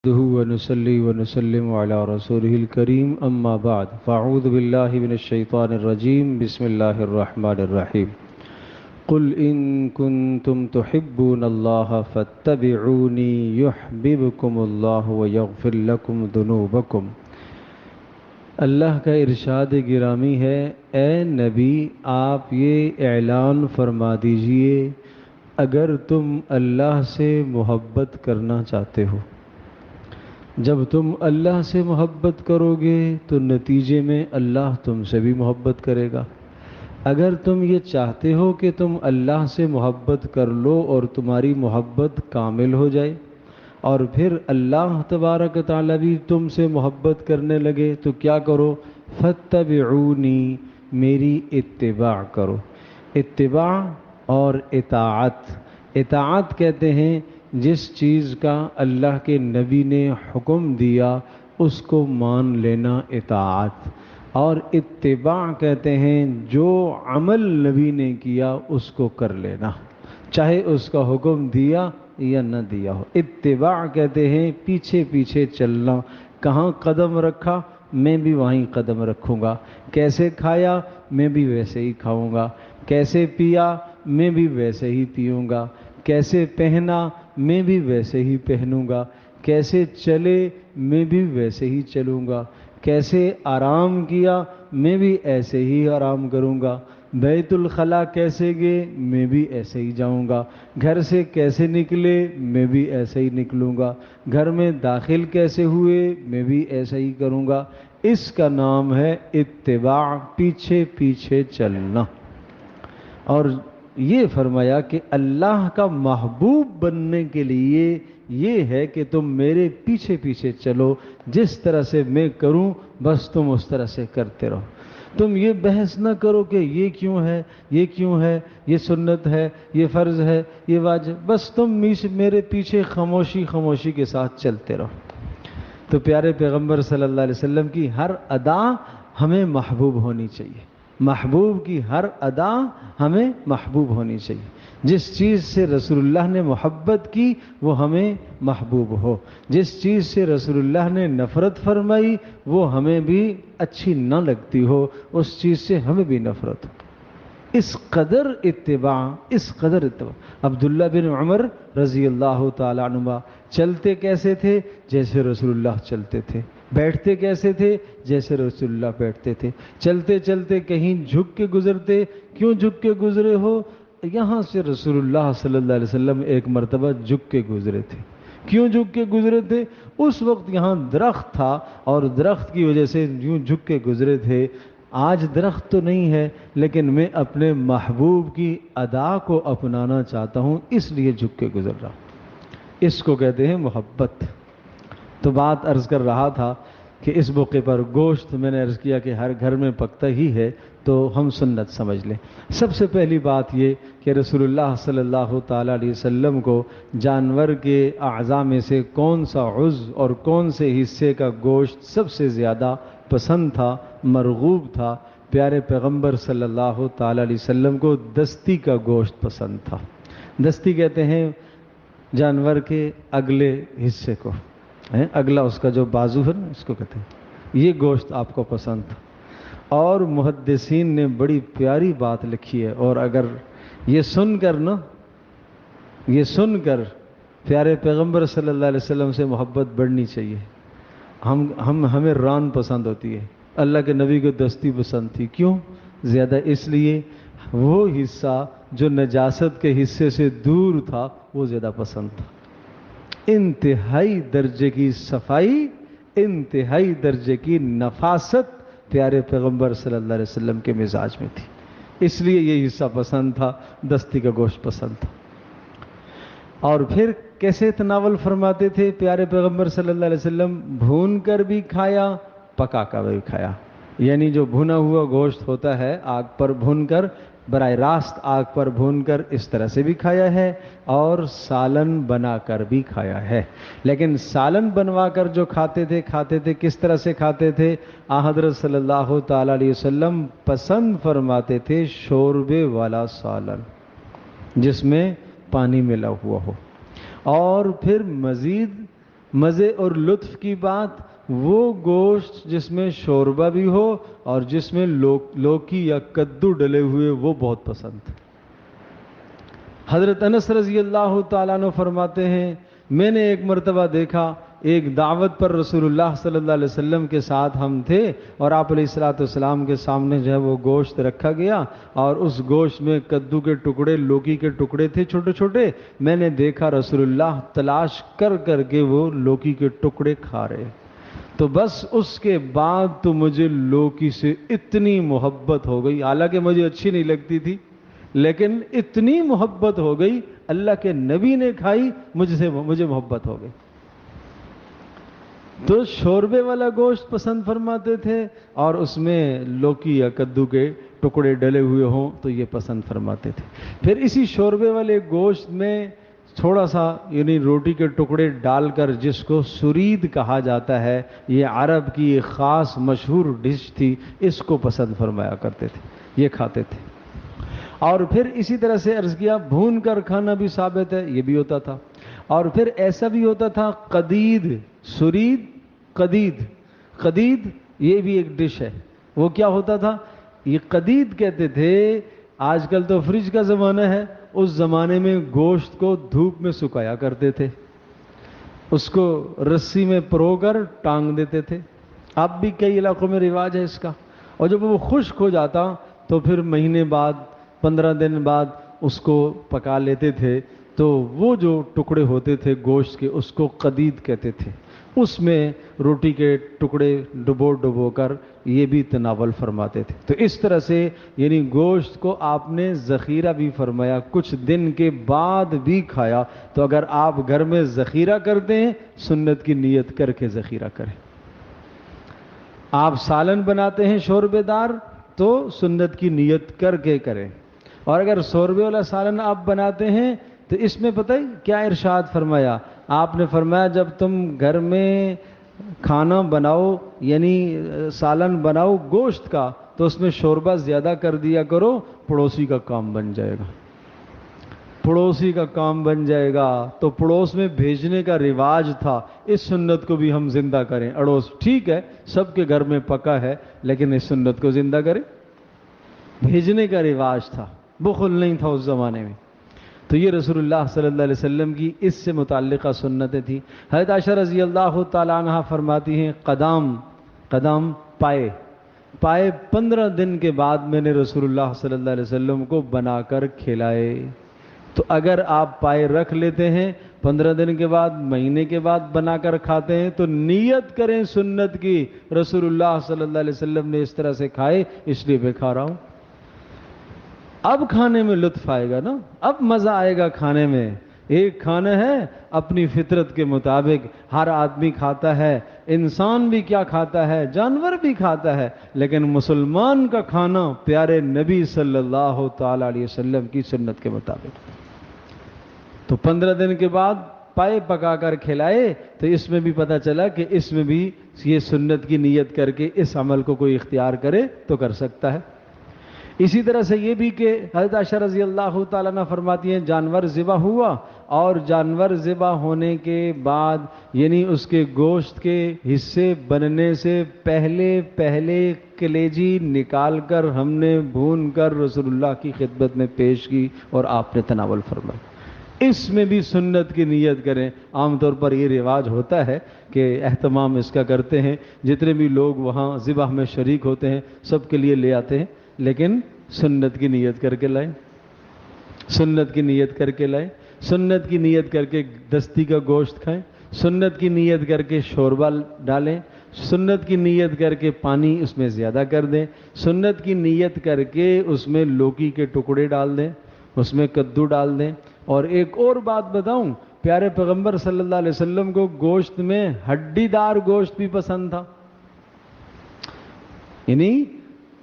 نحمده ونصلي ونسلم على رسوله الكريم أما بعد فأعوذ بالله من الشيطان الرجيم بسم الله الرحمن الرحيم قل إن كنتم تحبون الله فاتبعوني يحببكم الله ويغفر لكم ذنوبكم۔ اللہ کا ارشاد گرامی ہے، اے نبی آپ یہ اعلان فرما دیجئے اگر تم اللہ سے محبت کرنا چاہتے ہو۔ جب تم اللہ سے محبت کرو گے تو نتیجے میں اللہ تم سے بھی محبت کرے گا۔ اگر تم یہ چاہتے ہو کہ تم اللہ سے محبت کر لو اور تمہاری محبت کامل ہو جائے اور پھر اللہ تبارک تعالیٰ بھی تم سے محبت کرنے لگے تو کیا کرو؟ فاتبعونی، میری اتباع کرو۔ اتباع اور اطاعت کہتے ہیں جس چیز کا اللہ کے نبی نے حکم دیا اس کو مان لینا اطاعت، اور اتباع کہتے ہیں جو عمل نبی نے کیا اس کو کر لینا، چاہے اس کا حکم دیا یا نہ دیا ہو۔ اتباع کہتے ہیں پیچھے پیچھے چلنا، کہاں قدم رکھا میں بھی وہیں قدم رکھوں گا، کیسے کھایا میں بھی ویسے ہی کھاؤں گا، کیسے پیا میں بھی ویسے ہی پیوں گا، کیسے پہنا میں بھی ویسے ہی پہنوں گا، کیسے چلے میں بھی ویسے ہی چلوں گا، کیسے آرام کیا میں بھی ایسے ہی آرام کروں گا، بیت الخلا کیسے گئے میں بھی ایسے ہی جاؤں گا، گھر سے کیسے نکلے میں بھی ایسے ہی نکلوں گا، گھر میں داخل کیسے ہوئے میں بھی ایسا ہی کروں گا۔ اس کا نام ہے اتباع، پیچھے پیچھے چلنا۔ اور یہ فرمایا کہ اللہ کا محبوب بننے کے لیے یہ ہے کہ تم میرے پیچھے پیچھے چلو، جس طرح سے میں کروں بس تم اس طرح سے کرتے رہو۔ تم یہ بحث نہ کرو کہ یہ کیوں ہے، یہ کیوں ہے، یہ سنت ہے، یہ فرض ہے، یہ واجب، بس تم میرے پیچھے خاموشی کے ساتھ چلتے رہو۔ تو پیارے پیغمبر صلی اللہ علیہ وسلم کی ہر ادا ہمیں محبوب ہونی چاہیے، محبوب کی ہر ادا ہمیں محبوب ہونی چاہیے۔ جس چیز سے رسول اللہ نے محبت کی وہ ہمیں محبوب ہو، جس چیز سے رسول اللہ نے نفرت فرمائی وہ ہمیں بھی اچھی نہ لگتی ہو، اس چیز سے ہمیں بھی نفرت ہو۔ اس قدر اتباع۔ عبداللہ بن عمر رضی اللہ تعالیٰ عنہ چلتے کیسے تھے؟ جیسے رسول اللہ چلتے تھے۔ بیٹھتے کیسے تھے؟ جیسے رسول اللہ بیٹھتے تھے۔ چلتے چلتے کہیں جھک کے گزرتے، کیوں جھک کے گزرے ہو؟ یہاں سے رسول اللہ صلی اللہ علیہ وسلم ایک مرتبہ جھک کے گزرے تھے۔ کیوں جھک کے گزرے تھے؟ اس وقت یہاں درخت تھا اور درخت کی وجہ سے یوں جھک کے گزرے تھے۔ آج درخت تو نہیں ہے لیکن میں اپنے محبوب کی ادا کو اپنانا چاہتا ہوں، اس لیے جھک کے گزر رہا ہوں۔ اس کو کہتے ہیں محبت۔ تو بات عرض کر رہا تھا کہ اس موقع پر گوشت میں نے عرض کیا کہ ہر گھر میں پکتا ہی ہے تو ہم سنت سمجھ لیں۔ سب سے پہلی بات یہ کہ رسول اللہ صلی اللہ تعالیٰ علیہ وسلم کو جانور کے اعضاء میں سے کون سا عضو اور کون سے حصے کا گوشت سب سے زیادہ پسند تھا، مرغوب تھا؟ پیارے پیغمبر صلی اللہ تعالیٰ علیہ وسلم کو دستی کا گوشت پسند تھا۔ دستی کہتے ہیں جانور کے اگلے حصے کو، اگلا اس کا جو بازو ہے نا اس کو کہتے ہیں، یہ گوشت آپ کو پسند تھا۔ اور محدثین نے بڑی پیاری بات لکھی ہے، اور اگر یہ سن کر پیارے پیغمبر صلی اللہ علیہ وسلم سے محبت بڑھنی چاہیے۔ ہمیں ران پسند ہوتی ہے، اللہ کے نبی کو دستی پسند تھی۔ کیوں؟ زیادہ اس لیے وہ حصہ جو نجاست کے حصے سے دور تھا وہ زیادہ پسند تھا۔ انتہائی درجے کی صفائی، انتہائی درجے کی نفاست پیارے پیغمبر صلی اللہ علیہ وسلم کے مزاج میں تھی، اس لیے یہ حصہ پسند تھا، دستی کا گوشت پسند تھا۔ اور پھر کیسے تناول فرماتے تھے پیارے پیغمبر صلی اللہ علیہ وسلم؟ بھون کر بھی کھایا، پکا کر بھی کھایا، یعنی جو بھنا ہوا گوشت ہوتا ہے آگ پر بھون کر، براہ راست آگ پر بھون کر اس طرح سے بھی کھایا ہے، اور سالن بنا کر بھی کھایا ہے۔ لیکن سالن بنوا کر جو کھاتے تھے کس طرح سے کھاتے تھے؟ حضرت صلی اللہ تعالیٰ علیہ وسلم پسند فرماتے تھے شوربے والا سالن جس میں پانی ملا ہوا ہو، اور پھر مزید مزے اور لطف کی بات وہ گوشت جس میں شوربہ بھی ہو اور جس میں لوکی یا کدو ڈلے ہوئے، وہ بہت پسند ہے۔ حضرت انس رضی اللہ تعالیٰ عنہ فرماتے ہیں میں نے ایک مرتبہ دیکھا، ایک دعوت پر رسول اللہ صلی اللہ علیہ وسلم کے ساتھ ہم تھے اور آپ علیہ الصلوۃ والسلام کے سامنے جو ہے وہ گوشت رکھا گیا اور اس گوشت میں کدو کے ٹکڑے، لوکی کے ٹکڑے تھے چھوٹے چھوٹے۔ میں نے دیکھا رسول اللہ تلاش کر کر کے وہ لوکی کے ٹکڑے کھا رہے، تو بس اس کے بعد تو مجھے لوکی سے اتنی محبت ہو گئی، حالانکہ مجھے اچھی نہیں لگتی تھی، لیکن اتنی محبت ہو گئی، اللہ کے نبی نے کھائی، مجھے محبت ہو گئی۔ تو شوربے والا گوشت پسند فرماتے تھے اور اس میں لوکی یا کدو کے ٹکڑے ڈلے ہوئے ہوں تو یہ پسند فرماتے تھے۔ پھر اسی شوربے والے گوشت میں تھوڑا سا یعنی روٹی کے ٹکڑے ڈال کر، جس کو سرید کہا جاتا ہے، یہ عرب کی ایک خاص مشہور ڈش تھی، اس کو پسند فرمایا کرتے تھے، یہ کھاتے تھے۔ اور پھر اسی طرح سے عرض کیا بھون کر کھانا بھی ثابت ہے، یہ بھی ہوتا تھا۔ اور پھر ایسا بھی ہوتا تھا قدید، سرید، قدید یہ بھی ایک ڈش ہے۔ وہ کیا ہوتا تھا؟ یہ قدید کہتے تھے، آج کل تو فریج کا زمانہ ہے، اس زمانے میں گوشت کو دھوپ میں سکایا کرتے تھے، اس کو رسی میں پرو کر ٹانگ دیتے تھے، اب بھی کئی علاقوں میں رواج ہے اس کا۔ اور جب وہ خشک ہو جاتا تو پھر مہینے بعد، 15 دن بعد اس کو پکا لیتے تھے، تو وہ جو ٹکڑے ہوتے تھے گوشت کے اس کو قدید کہتے تھے، اس میں روٹی کے ٹکڑے ڈبو کر یہ بھی تناول فرماتے تھے۔ تو اس طرح سے یعنی گوشت کو آپ نے ذخیرہ بھی فرمایا، کچھ دن کے بعد بھی کھایا۔ تو اگر آپ گھر میں ذخیرہ کرتے ہیں، سنت کی نیت کر کے ذخیرہ کریں۔ آپ سالن بناتے ہیں شوربے دار تو سنت کی نیت کر کے کریں۔ اور اگر شوربے والا سالن آپ بناتے ہیں تو اس میں پتہ ہے کیا ارشاد فرمایا؟ آپ نے فرمایا جب تم گھر میں کھانا بناؤ یعنی سالن بناؤ گوشت کا تو اس میں شوربہ زیادہ کر دیا کرو، پڑوسی کا کام بن جائے گا، پڑوسی کا کام بن جائے گا۔ تو پڑوس میں بھیجنے کا رواج تھا، اس سنت کو بھی ہم زندہ کریں۔ اڑوس ٹھیک ہے سب کے گھر میں پکا ہے، لیکن اس سنت کو زندہ کریں۔ بھیجنے کا رواج تھا، بخل نہیں تھا اس زمانے میں۔ تو یہ رسول اللہ صلی اللہ علیہ وسلم کی اس سے متعلقہ سنتیں تھیں۔ حضرت عائشہ رضی اللہ تعالیٰ عنہ فرماتی ہیں قدام پائے 15 دن کے بعد میں نے رسول اللہ صلی اللہ علیہ وسلم کو بنا کر کھلائے۔ تو اگر آپ پائے رکھ لیتے ہیں 15 دن کے بعد، مہینے کے بعد بنا کر کھاتے ہیں تو نیت کریں سنت کی، رسول اللہ صلی اللہ علیہ وسلم نے اس طرح سے کھائے اس لیے میں کھا رہا ہوں۔ اب کھانے میں لطف آئے گا نا، اب مزہ آئے گا کھانے میں۔ ایک کھانا ہے اپنی فطرت کے مطابق، ہر آدمی کھاتا ہے، انسان بھی کیا کھاتا ہے، جانور بھی کھاتا ہے، لیکن مسلمان کا کھانا پیارے نبی صلی اللہ تعالی علیہ وسلم کی سنت کے مطابق۔ تو 15 دن کے بعد پائے پکا کر کھلائے تو اس میں بھی پتہ چلا کہ اس میں بھی یہ سنت کی نیت کر کے اس عمل کو کوئی اختیار کرے تو کر سکتا ہے۔ اسی طرح سے یہ بھی کہ حضرت عائشہ رضی اللہ تعالیٰ عنہ فرماتی ہیں جانور ذبح ہوا اور جانور ذبح ہونے کے بعد یعنی اس کے گوشت کے حصے بننے سے پہلے کلیجی نکال کر ہم نے بھون کر رسول اللہ کی خدمت میں پیش کی اور آپ نے تناول فرمایا۔ اس میں بھی سنت کی نیت کریں۔ عام طور پر یہ رواج ہوتا ہے کہ اہتمام اس کا کرتے ہیں، جتنے بھی لوگ وہاں ذبح میں شریک ہوتے ہیں سب کے لیے لے آتے ہیں، لیکن سنت کی نیت کر کے لائیں، سنت کی نیت کر کے لائیں، سنت کی نیت کر کے دستی کا گوشت کھائیں، سنت کی نیت کر کے شوربہ ڈالیں، سنت کی نیت کر کے پانی اس میں زیادہ کر دیں، سنت کی نیت کر کے اس میں لوکی کے ٹکڑے ڈال دیں، اس میں کدو ڈال دیں۔ اور ایک اور بات بتاؤں، پیارے پیغمبر صلی اللہ علیہ وسلم کو گوشت میں ہڈی دار گوشت بھی پسند تھا، یعنی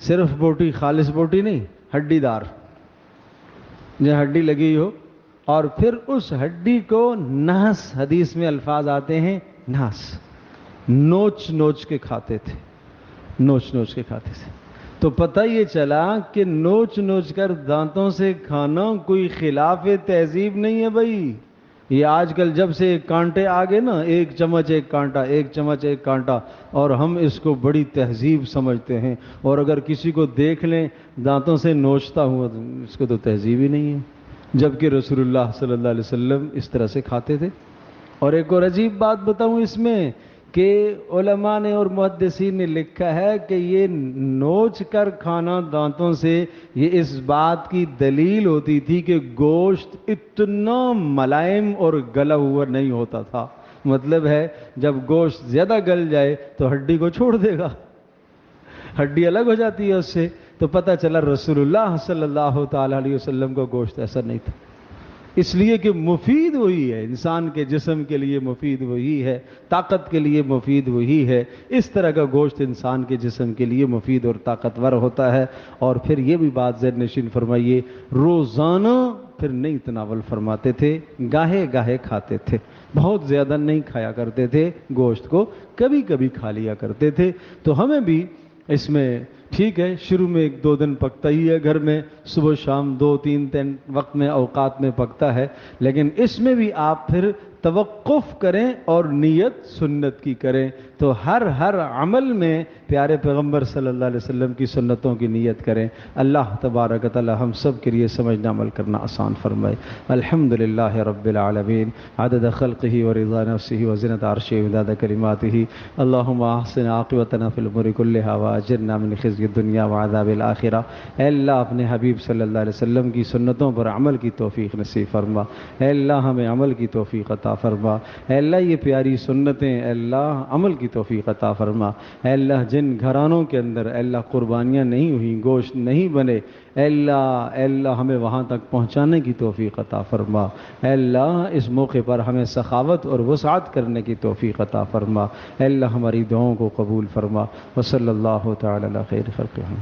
صرف بوٹی، خالص بوٹی نہیں، ہڈی دار، جو ہڈی لگی ہو، اور پھر اس ہڈی کو نحس، حدیث میں الفاظ آتے ہیں نحس، نوچ نوچ کے کھاتے تھے، نوچ نوچ کے کھاتے تھے۔ تو پتہ یہ چلا کہ نوچ نوچ کر دانتوں سے کھانا کوئی خلاف تہذیب نہیں ہے بھائی، یہ آج کل جب سے کانٹے آ گئے نا، ایک چمچ ایک کانٹا، ایک چمچ ایک کانٹا، اور ہم اس کو بڑی تہذیب سمجھتے ہیں، اور اگر کسی کو دیکھ لیں دانتوں سے نوچتا ہوا تو اس کو تو تہذیب ہی نہیں ہے، جبکہ رسول اللہ صلی اللہ علیہ وسلم اس طرح سے کھاتے تھے۔ اور ایک اور عجیب بات بتاؤں اس میں، کہ علماء نے اور محدثین نے لکھا ہے کہ یہ نوچ کر کھانا دانتوں سے، یہ اس بات کی دلیل ہوتی تھی کہ گوشت اتنا ملائم اور گلا ہوا نہیں ہوتا تھا۔ مطلب ہے جب گوشت زیادہ گل جائے تو ہڈی کو چھوڑ دے گا، ہڈی الگ ہو جاتی ہے اس سے۔ تو پتہ چلا رسول اللہ صلی اللہ تعالی علیہ وسلم کا گوشت ایسا نہیں تھا، اس لیے کہ مفید وہی ہے، انسان کے جسم کے لیے مفید وہی ہے، طاقت کے لیے مفید وہی ہے۔ اس طرح کا گوشت انسان کے جسم کے لیے مفید اور طاقتور ہوتا ہے۔ اور پھر یہ بھی بات ذہن نشین فرمائیے، روزانہ پھر نہیں تناول فرماتے تھے، گاہے گاہے کھاتے تھے، بہت زیادہ نہیں کھایا کرتے تھے گوشت کو، کبھی کبھی کھا لیا کرتے تھے۔ تو ہمیں بھی اس میں ٹھیک ہے، شروع میں 1-2 دن پکتا ہی ہے گھر میں، صبح شام 2-3 وقت میں اوقات میں پکتا ہے، لیکن اس میں بھی آپ پھر توقف کریں اور نیت سنت کی کریں۔ تو ہر عمل میں پیارے پیغمبر صلی اللہ علیہ وسلم کی سنتوں کی نیت کریں۔ اللہ تبارک و تعالی ہم سب کے لیے سمجھنا عمل کرنا آسان فرمائے۔ الحمدللہ رب العالمین، عدد خلقہ ورضا نفسہ وزنۃ عرشہ ومداد کلماتہ، اللہم احسن عاقبتنا فی الامور کلہا واجرنا من خزی الدنیا وعذاب الآخرہ۔ اے اللہ اپنے حبیب صلی اللہ علیہ وسلم کی سنتوں پر عمل کی توفیق نصیب فرما۔ اے اللہ ہمیں عمل کی توفیق عطا فرما۔ اے اللہ یہ پیاری سنتیں اے اللہ عمل کی توفیق عطا فرما۔ اے اللہ جن گھرانوں کے اندر اے اللہ قربانیاں نہیں ہوئیں، گوشت نہیں بنے، اے اللہ ہمیں وہاں تک پہنچانے کی توفیق عطا فرما۔ اے اللہ اس موقع پر ہمیں سخاوت اور وسعت کرنے کی توفیق عطا فرما۔ اے اللہ ہماری دعاؤں کو قبول فرما۔ وصلی اللہ تعالی علی خیر خلقہ۔